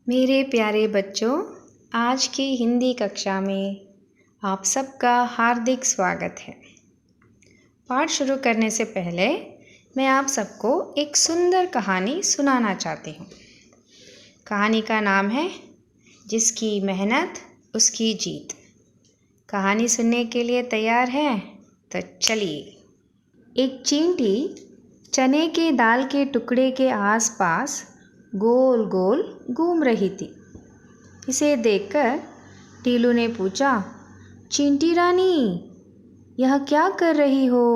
मेरे प्यारे बच्चों, आज की हिंदी कक्षा में आप सबका हार्दिक स्वागत है। पाठ शुरू करने से पहले मैं आप सबको एक सुंदर कहानी सुनाना चाहती हूँ। कहानी का नाम है जिसकी मेहनत उसकी जीत। कहानी सुनने के लिए तैयार हैं? तो चलिए। एक चींटी चने के दाल के टुकड़े के आसपास गोल गोल घूम रही थी। इसे देखकर टीलू ने पूछा, चींटी रानी, यह क्या कर रही हो?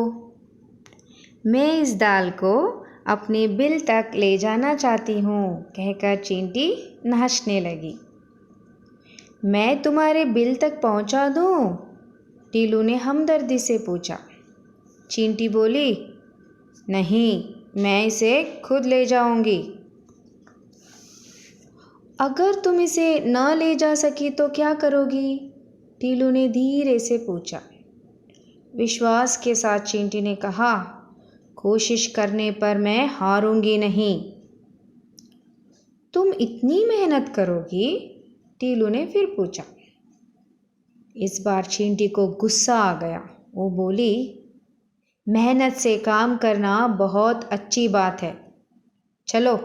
मैं इस दाल को अपने बिल तक ले जाना चाहती हूँ, कहकर चींटी नाचने लगी। मैं तुम्हारे बिल तक पहुँचा दूँ? टीलू ने हमदर्दी से पूछा। चींटी बोली, नहीं, मैं इसे खुद ले जाऊँगी। अगर तुम इसे न ले जा सकी तो क्या करोगी? टीलू ने धीरे से पूछा। विश्वास के साथ चींटी ने कहा, कोशिश करने पर मैं हारूंगी नहीं। तुम इतनी मेहनत करोगी? टीलू ने फिर पूछा। इस बार चींटी को गुस्सा आ गया। वो बोली, मेहनत से काम करना बहुत अच्छी बात है। चलो,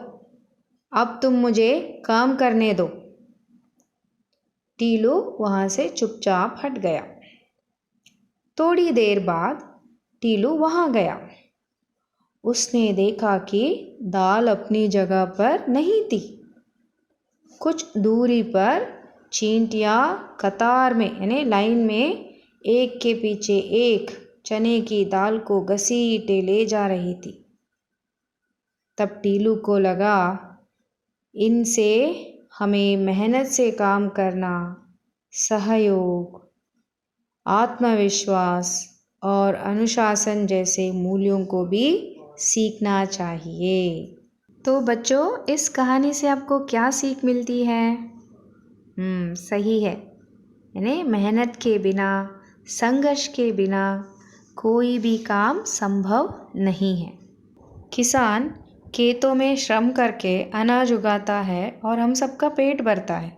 अब तुम मुझे काम करने दो। टीलू वहाँ से चुपचाप हट गया। थोड़ी देर बाद टीलू वहाँ गया। उसने देखा कि दाल अपनी जगह पर नहीं थी। कुछ दूरी पर चींटियाँ कतार में यानी लाइन में एक के पीछे एक चने की दाल को घसीटे ले जा रही थी। तब टीलू को लगा, इनसे हमें मेहनत से काम करना, सहयोग, आत्मविश्वास और अनुशासन जैसे मूल्यों को भी सीखना चाहिए। तो बच्चों, इस कहानी से आपको क्या सीख मिलती है? सही है, यानी मेहनत के बिना, संघर्ष के बिना कोई भी काम संभव नहीं है। किसान खेतों में श्रम करके अनाज उगाता है और हम सबका पेट भरता है।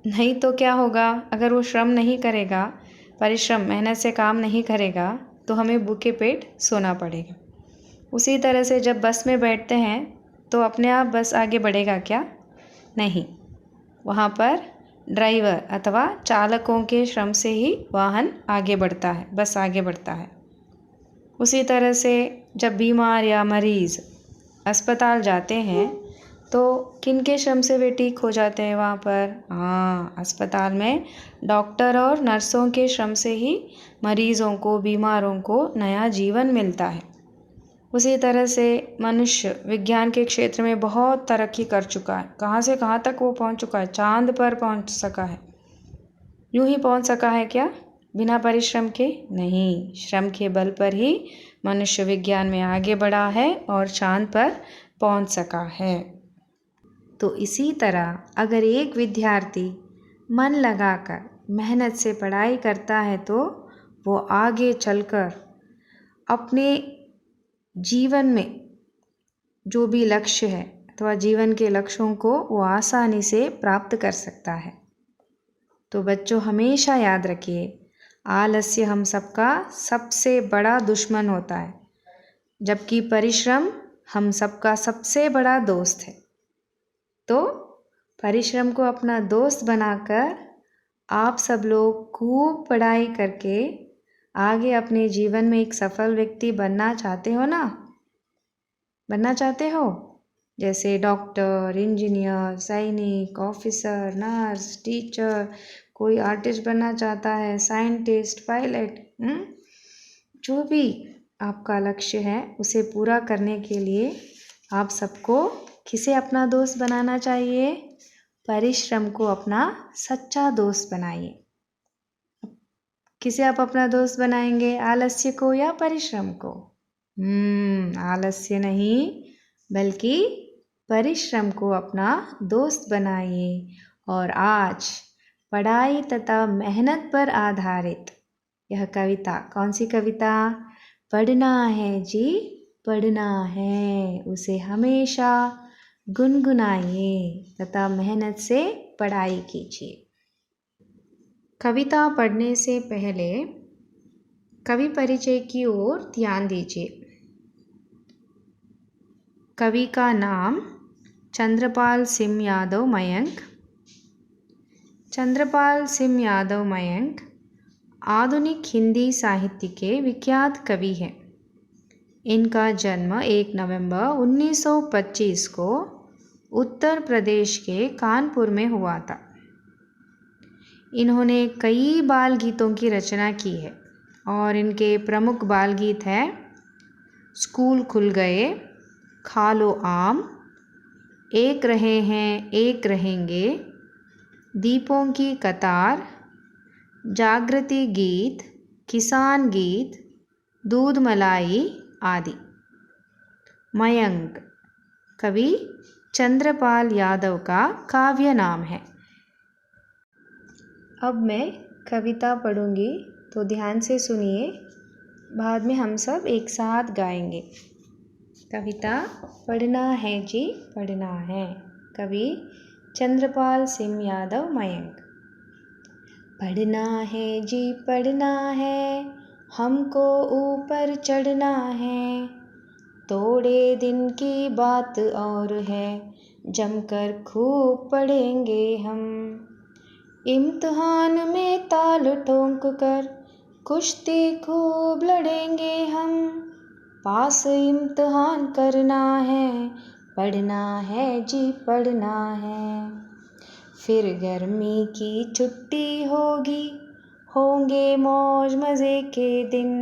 नहीं तो क्या होगा? अगर वो श्रम नहीं करेगा, परिश्रम मेहनत से काम नहीं करेगा, तो हमें भूखे पेट सोना पड़ेगा। उसी तरह से जब बस में बैठते हैं तो अपने आप बस आगे बढ़ेगा क्या? नहीं, वहाँ पर ड्राइवर अथवा चालकों के श्रम से ही वाहन आगे बढ़ता है, बस आगे बढ़ता है। उसी तरह से जब बीमार या मरीज़ अस्पताल जाते हैं तो किनके श्रम से वे ठीक हो जाते हैं वहाँ पर? अस्पताल में डॉक्टर और नर्सों के श्रम से ही मरीज़ों को, बीमारों को नया जीवन मिलता है। उसी तरह से मनुष्य विज्ञान के क्षेत्र में बहुत तरक्की कर चुका है। कहाँ से कहाँ तक वो पहुँच चुका है? चाँद पर पहुँच सका है। यूँ ही पहुँच सका है क्या? बिना परिश्रम के? नहीं, श्रम के बल पर ही मनुष्य विज्ञान में आगे बढ़ा है और चाँद पर पहुँच सका है। तो इसी तरह अगर एक विद्यार्थी मन लगाकर मेहनत से पढ़ाई करता है तो वो आगे चलकर अपने जीवन में जो भी लक्ष्य है अथवा जीवन के लक्ष्यों को वो आसानी से प्राप्त कर सकता है। तो बच्चों, हमेशा याद रखिए, आलस्य हम सबका सबसे बड़ा दुश्मन होता है, जबकि परिश्रम हम सबका सबसे बड़ा दोस्त है। तो परिश्रम को अपना दोस्त बनाकर आप सब लोग खूब पढ़ाई करके आगे अपने जीवन में एक सफल व्यक्ति बनना चाहते हो ना? बनना चाहते हो? जैसे डॉक्टर, इंजीनियर, सैनिक, ऑफिसर, नर्स, टीचर, कोई आर्टिस्ट बनना चाहता है, साइंटिस्ट, पायलट, जो भी आपका लक्ष्य है उसे पूरा करने के लिए आप सबको किसे अपना दोस्त बनाना चाहिए? परिश्रम को अपना सच्चा दोस्त बनाइए। किसे आप अपना दोस्त बनाएंगे? आलस्य को या परिश्रम को? आलस्य नहीं बल्कि परिश्रम को अपना दोस्त बनाइए और आज पढ़ाई तथा मेहनत पर आधारित यह कविता, कौन सी कविता? पढ़ना है जी, पढ़ना है, उसे हमेशा गुनगुनाइए तथा मेहनत से पढ़ाई कीजिए। कविता पढ़ने से पहले कवि परिचय की ओर ध्यान दीजिए। कवि का नाम चंद्रपाल सिंह यादव मयंक। चंद्रपाल सिंह यादव मयंक आधुनिक हिंदी साहित्य के विख्यात कवि हैं। इनका जन्म 1 नवंबर 1925 को उत्तर प्रदेश के कानपुर में हुआ था। इन्होंने कई बाल गीतों की रचना की है और इनके प्रमुख बाल गीत हैं स्कूल खुल गए, खा लो आम, एक रहे हैं एक रहेंगे, दीपों की कतार, जागृति गीत, किसान गीत, दूध मलाई आदि। मयंक कवि चंद्रपाल यादव का काव्य नाम है। अब मैं कविता पढ़ूंगी तो ध्यान से सुनिए, बाद में हम सब एक साथ गाएंगे। कविता पढ़ना है जी, पढ़ना है। कवि चंद्रपाल सिंह यादव मयंक। पढ़ना है जी, पढ़ना है, हमको ऊपर चढ़ना है, थोड़े दिन की बात और है, जमकर खूब पढ़ेंगे हम। इम्तिहान में ताल ठोंक कर कुश्ती खूब लड़ेंगे हम, पास इम्तिहान करना है, पढ़ना है जी, पढ़ना है। फिर गर्मी की छुट्टी होगी, होंगे मौज मज़े के दिन,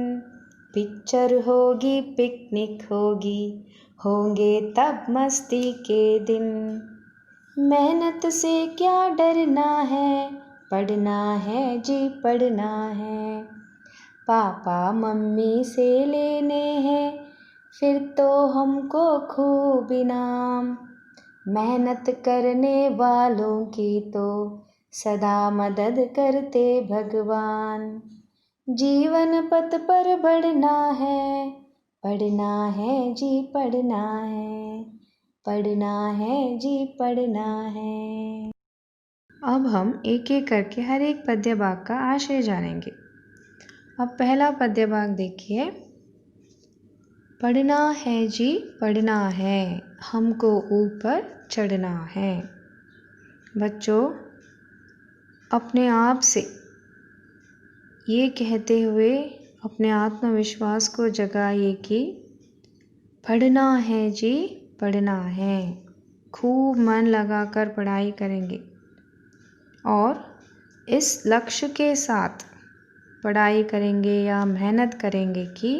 पिक्चर होगी, पिकनिक होगी, होंगे तब मस्ती के दिन। मेहनत से क्या डरना है, पढ़ना है जी, पढ़ना है, पापा मम्मी से लेने हैं फिर तो हमको खूब इनाम, मेहनत करने वालों की तो सदा मदद करते भगवान। जीवन पथ पर बढ़ना है, पढ़ना है जी, पढ़ना है, पढ़ना है जी, पढ़ना है। अब हम एक एक करके हर एक पद्य भाग का आशय जानेंगे। अब पहला पद्य भाग देखिए। पढ़ना है जी, पढ़ना है, हमको ऊपर चढ़ना है। बच्चों, अपने आप से ये कहते हुए अपने आत्मविश्वास को जगाइए कि पढ़ना है जी, पढ़ना है, खूब मन लगाकर पढ़ाई करेंगे और इस लक्ष्य के साथ पढ़ाई करेंगे या मेहनत करेंगे कि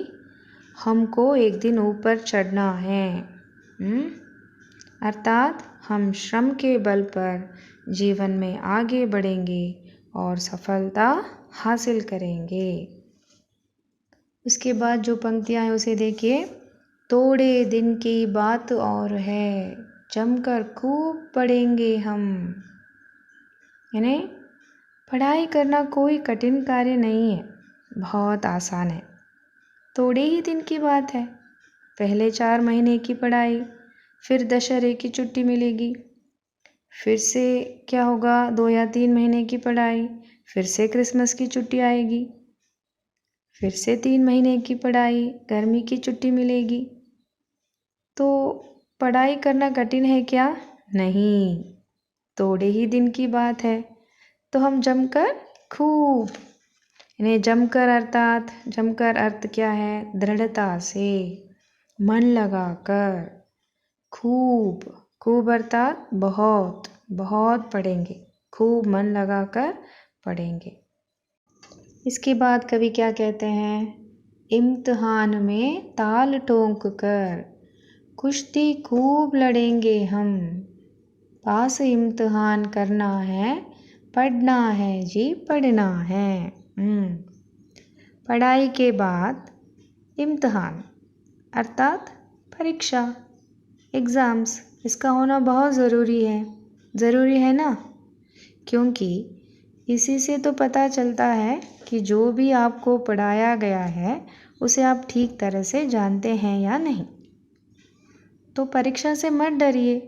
हमको एक दिन ऊपर चढ़ना है। अर्थात हम श्रम के बल पर जीवन में आगे बढ़ेंगे और सफलता हासिल करेंगे। उसके बाद जो पंक्तियाँ हैं उसे देखिए। थोड़े दिन की बात और है, जमकर खूब पढ़ेंगे हम। यानी पढ़ाई करना कोई कठिन कार्य नहीं है, बहुत आसान है। थोड़े ही दिन की बात है, पहले 4 महीने की पढ़ाई, फिर दशहरे की छुट्टी मिलेगी, फिर से क्या होगा 2 या 3 महीने की पढ़ाई, फिर से क्रिसमस की छुट्टी आएगी, फिर से 3 महीने की पढ़ाई, गर्मी की छुट्टी मिलेगी। तो पढ़ाई करना कठिन है क्या? नहीं, थोड़े ही दिन की बात है, तो हम जमकर खूब, यानी जमकर अर्थात जमकर अर्थ क्या है? दृढ़ता से, मन लगाकर, खूब, खूब अर्थात बहुत, बहुत पढ़ेंगे, खूब मन लगाकर पढ़ेंगे। इसके बाद कवि क्या कहते हैं? इम्तिहान में ताल ठोंक कर कुश्ती खूब लड़ेंगे हम, पास इम्तिहान करना है, पढ़ना है जी, पढ़ना है। पढ़ाई के बाद इम्तिहान अर्थात परीक्षा, एग्ज़ाम्स, इसका होना बहुत ज़रूरी है ना? क्योंकि इसी से तो पता चलता है कि जो भी आपको पढ़ाया गया है उसे आप ठीक तरह से जानते हैं या नहीं। तो परीक्षा से मत डरिए,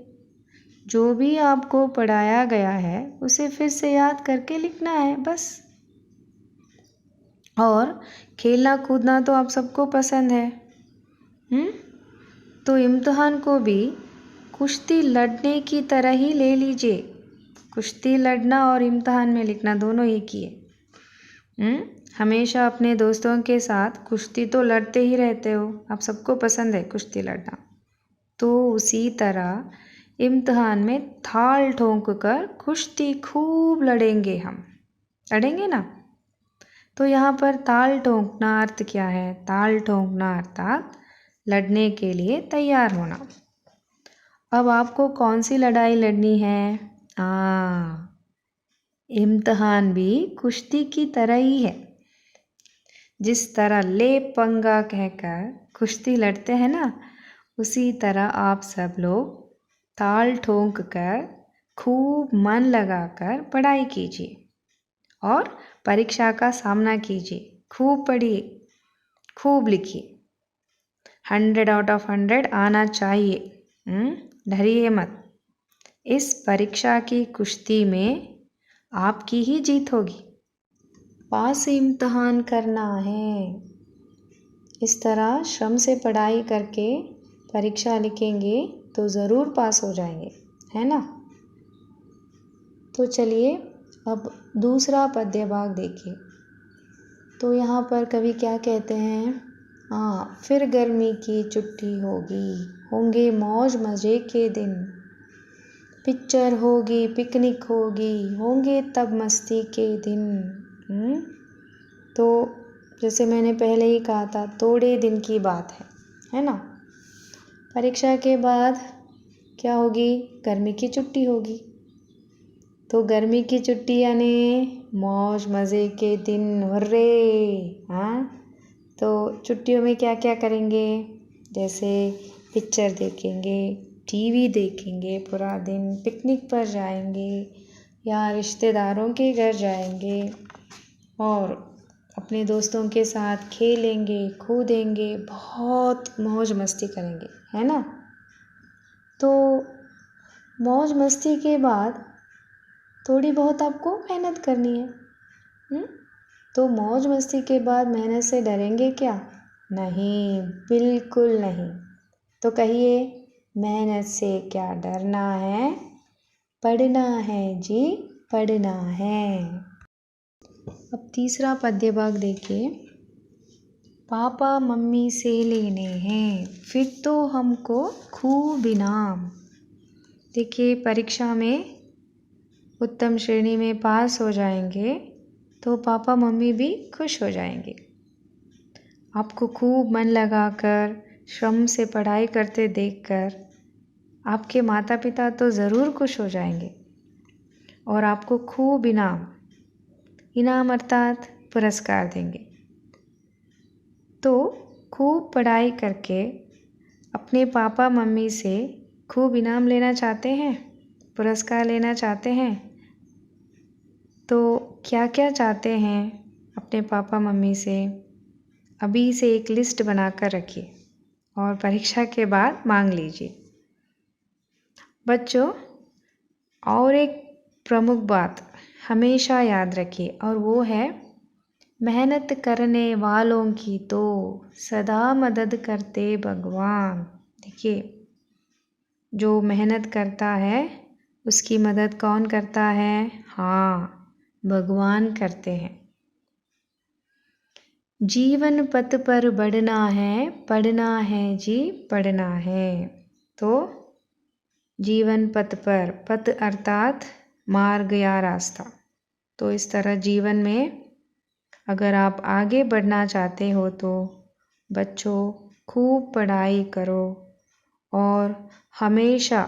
जो भी आपको पढ़ाया गया है उसे फिर से याद करके लिखना है बस। और खेलना कूदना तो आप सबको पसंद है, तो इम्तिहान को भी कुश्ती लड़ने की तरह ही ले लीजिए। कुश्ती लड़ना और इम्तिहान में लिखना दोनों एक ही है। हमेशा अपने दोस्तों के साथ कुश्ती तो लड़ते ही रहते हो, आप सबको पसंद है कुश्ती लड़ना। तो उसी तरह इम्तिहान में थाल ठोंक कर कुश्ती खूब लड़ेंगे हम। लड़ेंगे ना? तो यहाँ पर ताल ठोंकना अर्थ क्या है? ताल ठोंकना अर्थात लड़ने के लिए तैयार होना। अब आपको कौन सी लड़ाई लड़नी है? इम्तिहान भी कुश्ती की तरह ही है। जिस तरह ले पंगा कहकर कुश्ती लड़ते हैं ना, उसी तरह आप सब लोग ताल ठोंक कर खूब मन लगाकर पढ़ाई कीजिए और परीक्षा का सामना कीजिए। खूब पढ़िए, खूब लिखिए। 100 आउट ऑफ 100 आना चाहिए। डरिए मत। इस परीक्षा की कुश्ती में आपकी ही जीत होगी। पास इम्तिहान करना है। इस तरह श्रम से पढ़ाई करके परीक्षा लिखेंगे तो ज़रूर पास हो जाएंगे, है ना? तो चलिए अब दूसरा पद्य भाग देखिए। तो यहाँ पर कवि क्या कहते हैं? फिर गर्मी की छुट्टी होगी, होंगे मौज मज़े के दिन, पिक्चर होगी, पिकनिक होगी, होंगे तब मस्ती के दिन। तो जैसे मैंने पहले ही कहा था, थोड़े दिन की बात है ना? परीक्षा के बाद क्या होगी? गर्मी की छुट्टी होगी। तो गर्मी की छुट्टी यानी मौज मज़े के दिन, हुर्रे। तो छुट्टियों में क्या क्या करेंगे? जैसे पिक्चर देखेंगे, टीवी देखेंगे पूरा दिन, पिकनिक पर जाएंगे या रिश्तेदारों के घर जाएंगे और अपने दोस्तों के साथ खेलेंगे, कूदेंगे, बहुत मौज मस्ती करेंगे, है ना? तो मौज मस्ती के बाद थोड़ी बहुत आपको मेहनत करनी है। तो मौज मस्ती के बाद मेहनत से डरेंगे क्या? नहीं, बिल्कुल नहीं। तो कहिए, मेहनत से क्या डरना है, पढ़ना है जी, पढ़ना है। अब तीसरा पद्य भाग देखिए। पापा मम्मी से लेने हैं फिर तो हमको खूब इनाम। देखिए, परीक्षा में उत्तम श्रेणी में पास हो जाएंगे तो पापा मम्मी भी खुश हो जाएंगे। आपको खूब मन लगाकर श्रम से पढ़ाई करते देखकर आपके माता पिता तो ज़रूर खुश हो जाएंगे और आपको खूब इनाम अर्थात पुरस्कार देंगे। तो खूब पढ़ाई करके अपने पापा मम्मी से खूब इनाम लेना चाहते हैं, पुरस्कार लेना चाहते हैं, तो क्या क्या चाहते हैं अपने पापा मम्मी से? अभी से एक लिस्ट बनाकर रखिए और परीक्षा के बाद मांग लीजिए। बच्चों, और एक प्रमुख बात हमेशा याद रखिए और वो है, मेहनत करने वालों की तो सदा मदद करते भगवान। देखिए, जो मेहनत करता है उसकी मदद कौन करता है? भगवान करते हैं। जीवन पथ पर बढ़ना है, पढ़ना है जी, पढ़ना है। तो जीवन पथ पर, पथ अर्थात मार्ग या रास्ता। तो इस तरह जीवन में अगर आप आगे बढ़ना चाहते हो तो बच्चों खूब पढ़ाई करो और हमेशा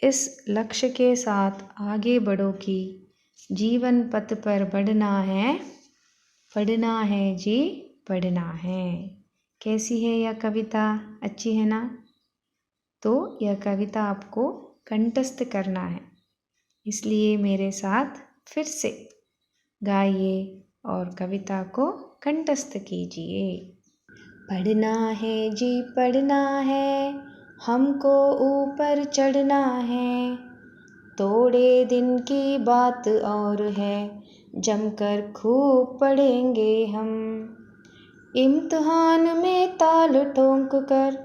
इस लक्ष्य के साथ आगे बढ़ो कि जीवन पथ पर बढ़ना है, पढ़ना है जी, पढ़ना है। कैसी है यह कविता? अच्छी है ना? तो यह कविता आपको कंठस्थ करना है, इसलिए मेरे साथ फिर से गाइए और कविता को कंठस्थ कीजिए। पढ़ना है जी पढ़ना है, हमको ऊपर चढ़ना है। थोड़े दिन की बात और है, जमकर खूब पढ़ेंगे हम। इम्तिहान में ताल ठोंक कर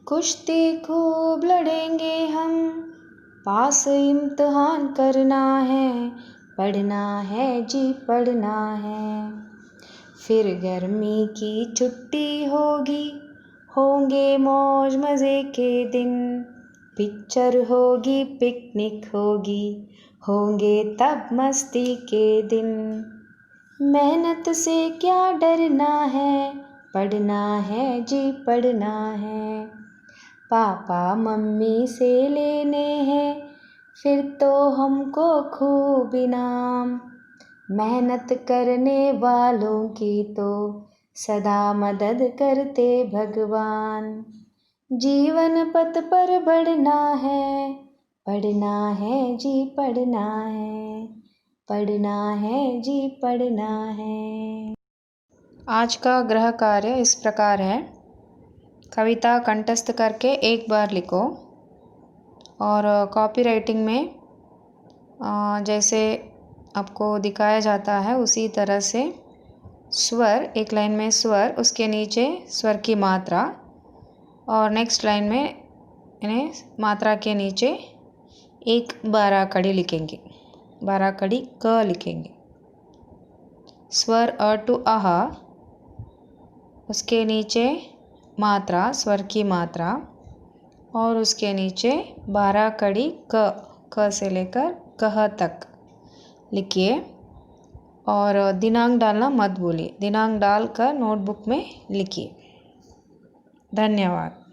कुश्ती खूब लड़ेंगे हम। पास इम्तिहान करना है, पढ़ना है जी पढ़ना है। फिर गर्मी की छुट्टी होगी, होंगे मौज मज़े के दिन। पिक्चर होगी पिकनिक होगी, होंगे तब मस्ती के दिन। मेहनत से क्या डरना है, पढ़ना है जी पढ़ना है। पापा मम्मी से लेने हैं फिर तो हमको खूब इनाम। मेहनत करने वालों की तो सदा मदद करते भगवान। जीवन पथ पर बढ़ना है, पढ़ना है जी पढ़ना है। पढ़ना है जी पढ़ना है। आज का गृह कार्य इस प्रकार है। कविता कंठस्थ करके एक बार लिखो और कॉपी राइटिंग में जैसे आपको दिखाया जाता है उसी तरह से स्वर, एक लाइन में स्वर, उसके नीचे स्वर की मात्रा और नेक्स्ट लाइन में यानी मात्रा के नीचे एक 12 कड़ी लिखेंगे, 12 कड़ी क लिखेंगे। स्वर अ टू अह, उसके नीचे मात्रा, स्वर की मात्रा और उसके नीचे 12 कड़ी क से लेकर कह तक लिखिए। और दिनांक डालना मत भूलिए, दिनांक डालकर नोटबुक में लिखिए। धन्यवाद।